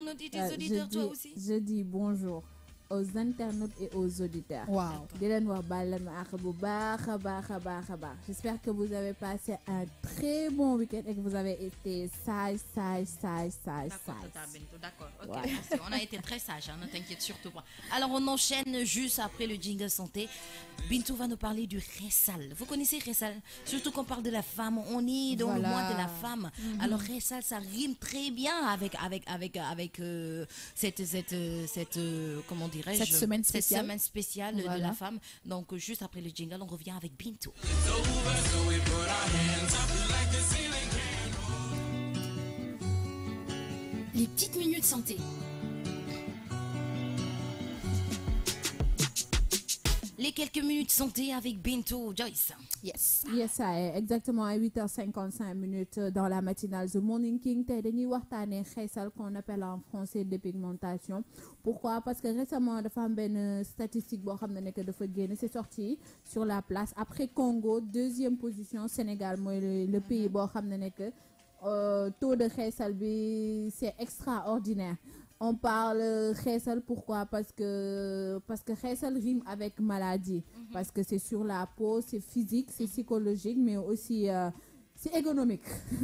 On dit des auditeurs, toi aussi. Je dis bonjour aux internautes et aux auditeurs. Wow. J'espère que vous avez passé un très bon week-end et que vous avez été sage. D'accord, ok, Ouais. merci. On a été très sages, hein, ne t'inquiète surtout pas. Alors on enchaîne juste après le jingle santé. Bintou va nous parler du Ressal. Vous connaissez Ressal? Surtout qu'on parle de la femme, on est dans le Voilà. mois de la femme. Alors Ressal, ça rime très bien avec comment dirais-je, Cette semaine cette spéciale. semaine spéciale de Voilà. la femme. Donc juste après le jingle, on revient avec Bintou. Les petites minutes santé. Les quelques minutes santé avec Bintou Joyce. Yes. Yes, ça est exactement à 8h55 dans la matinale The Morning King. Tey dañuy waxtaanee xeesal qu'on appelle en français dépigmentation. Pourquoi? Parce que récemment dafa am benn statistique boo xam ne que dafa génn, c'est sorti sur la place. Après Congo, deuxième position, Sénégal mooy le pays boo xam ne que taux de xeesal bi c'est extraordinaire. On parle xeesal, pourquoi? Parce que xeesal rime avec maladie. Parce que c'est sur la peau, c'est physique, c'est psychologique, mais aussi c'est économique.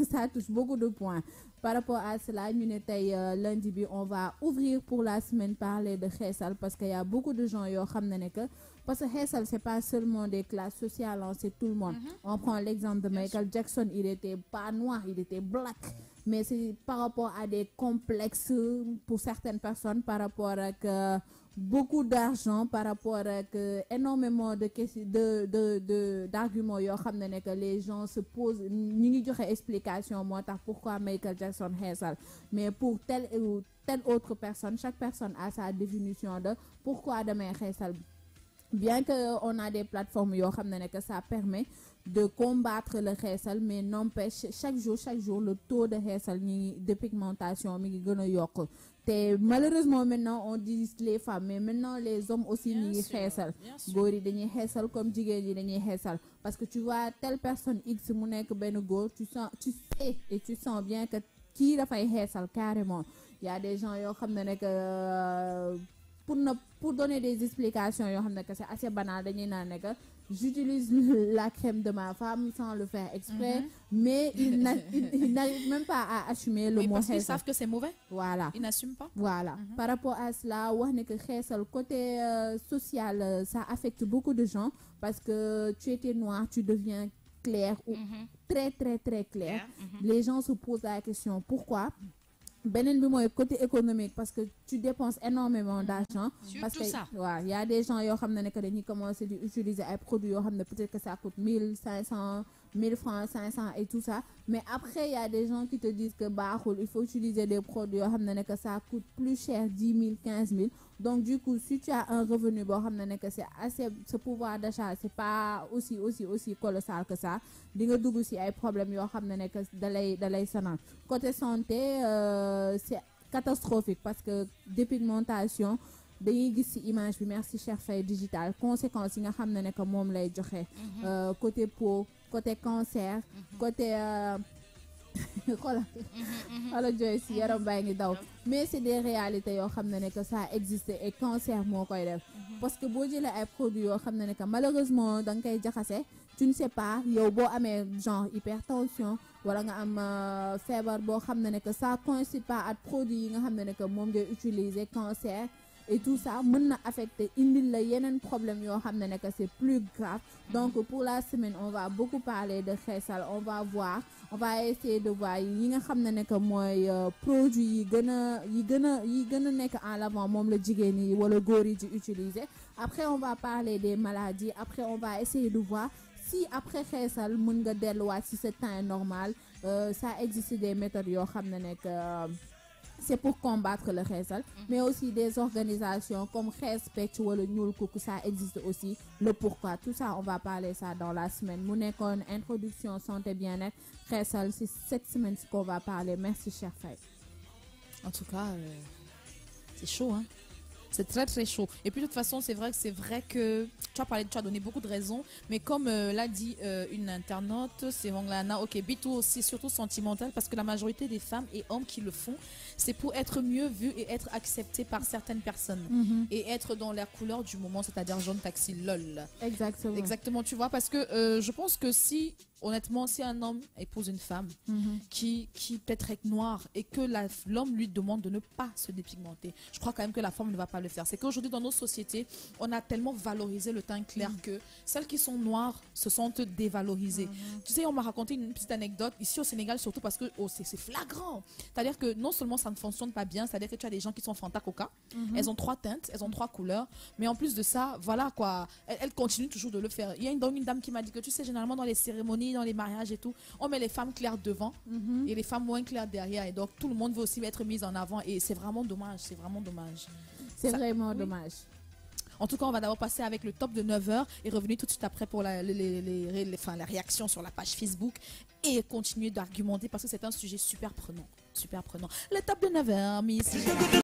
Ça touche beaucoup de points. Par rapport à cela, ñu ne tey lundi bi on va ouvrir pour la semaine parler de xeesal parce qu'il y a beaucoup de gens yoo xam ne que parce que xeesal c'est pas seulement des classes sociales, hein, c'est tout le monde. On prend l'exemple de Michael Jackson, il était pas noir, il était black. Mais c'est par rapport à des complexes pour certaines personnes, par rapport à beaucoup d'argent, par rapport à énormément d'arguments yoo xam ne que les gens se posent ñu ngi joxe explication moo tax pourquoi Michael Jackson xeesal. Mais pour telle ou telle autre personne, chaque personne a sa définition de pourquoi damay xeesal. Bien qu'on a des plateformes yoo xam ne que ça permet de combattre le xeesal, mais n'empêche chaque jour le taux de xeesal de pigmentation mi ngi gën a yokk. Te malheureusement maintenant on dit les femmes, mais maintenant les hommes aussi ñi ngi xeesal. Góor yi dañuy xeesal comme jigéen yi dañuy xeesal parce que tu vois telle personne X mu nekk benn góor, tu sais et tu sens bien que kii dafay xeesal carrément. Il y a des gens yoo xam ne que pour donner des explications yoo xam ne que c'est assez banal, dañuy naan ne que j'utilise la crème de ma femme sans le faire exprès, mais ils n'arrivent même pas à assumer le Oui, mot parce qu'ils xeesal. savent que c'est mauvais. Voilà. Ils n'assument pas. Voilà. Par rapport à cela, wax ne que xeesal côté social, ça affecte beaucoup de gens parce que tu étais noir, tu deviens clair ou très très très clair. Les gens se posent la question pourquoi. Benen bi mooy côté économique parce que tu dépenses énormément d'argent. Parce que ça. il y a des gens yoo xam ne que dañuy commencer di utiliser ay produits yoo xam ne peut-être que ça coûte 1500, 1000 francs, 500 et tout ça. Mais après il y a des gens qui te disent que baaxul, il faut utiliser des produits yoo xam ne que ça coûte plus cher, 10 000, 15 000. Donc du coup si tu as un revenu boo xam ne que c'est assez, ce pouvoir d'achat c'est pas aussi colossal que ça, di nga dugg ci ay problèmes yoo xam ne que dalay sonal. Côté santé c'est catastrophique parce que dépigmentation dañuy gis ci image bi, merci Cheikh Faye digital, conséquences yi nga xam ne que moom lay joxe côté peau, côté cancer, côté xoolal Joyce yaram baa ngi daw. Mais c'est des réalités yoo xam ne que ça existe et cancer moo koy def parce que boo jëlee ay produits yoo xam ne que malheureusement da nga koy jaxase, tu ne sais pas yow boo amee genre hypertension wala nga am feebar boo xam ne que ça coïncide pas ak produits yi nga xam ne que moom ngay utiliser, cancer et tout ça mën na affecter indil la yeneen problème yoo xam ne que c'est plus grave. Donc pour la semaine on va beaucoup parler de xeesal, on va essayer de voir yi nga xam ne que mooy produits yi gën a nekk en avant moom la jigéen yi wala góor yi di utiliser. Après on va parler des maladies, après on va essayer de voir si après xeesal mën nga delluwaat si ce teint normal. Ça existe des méthodes yoo xam ne que c'est pour combattre le xeesal, mais aussi des organisations comme Xees Pecc wala Ñuul Kukk, ça existe aussi. Le pourquoi, tout ça on va parler ça dans la semaine. Mu nekkoon introduction santé bien-être xeesal, c'est cette semaine ce qu'on va parler. Merci Cheikh Faye. En tout cas, c'est chaud, hein. C'est très très chaud. Et puis de toute façon, c'est vrai que tu as donné beaucoup de raisons, mais comme l'a dit une internaute, c'est Wanglana, ok, Bitou aussi surtout sentimental, parce que la majorité des femmes et hommes qui le font, c'est pour être mieux vu et être accepté par certaines personnes et être dans la couleur du moment, c'est-à-dire jaune taxi, lol. Exactement. Exactement, tu vois, parce que je pense que si, honnêtement, si un homme épouse une femme qui peut-être est noire et que l'homme lui demande de ne pas se dépigmenter, je crois quand même que la femme ne va pas le faire. C'est qu'aujourd'hui, dans nos sociétés, on a tellement valorisé le teint clair que celles qui sont noires se sentent dévalorisées. Tu sais, on m'a raconté une petite anecdote ici au Sénégal, surtout parce que c'est flagrant. C'est-à-dire que non seulement ça ne fonctionne pas bien, c'est-à-dire que tu as des gens qui sont Fanta Coca, elles ont 3 teintes, elles ont 3 couleurs, mais en plus de ça, voilà quoi, elles continuent toujours de le faire. Il y a une dame qui m'a dit que tu sais, généralement dans les cérémonies, dans les mariages et tout, on met les femmes claires devant et les femmes moins claires derrière, et donc tout le monde veut aussi être mis en avant, et c'est vraiment dommage, c'est vraiment dommage. C'est vraiment dommage. En tout cas, on va d'abord passer avec le top de 9h et revenir tout de suite après pour la réaction sur la page Facebook et continuer d'argumenter parce que c'est un sujet super prenant. Super prenant. Le top de 9h, Miss.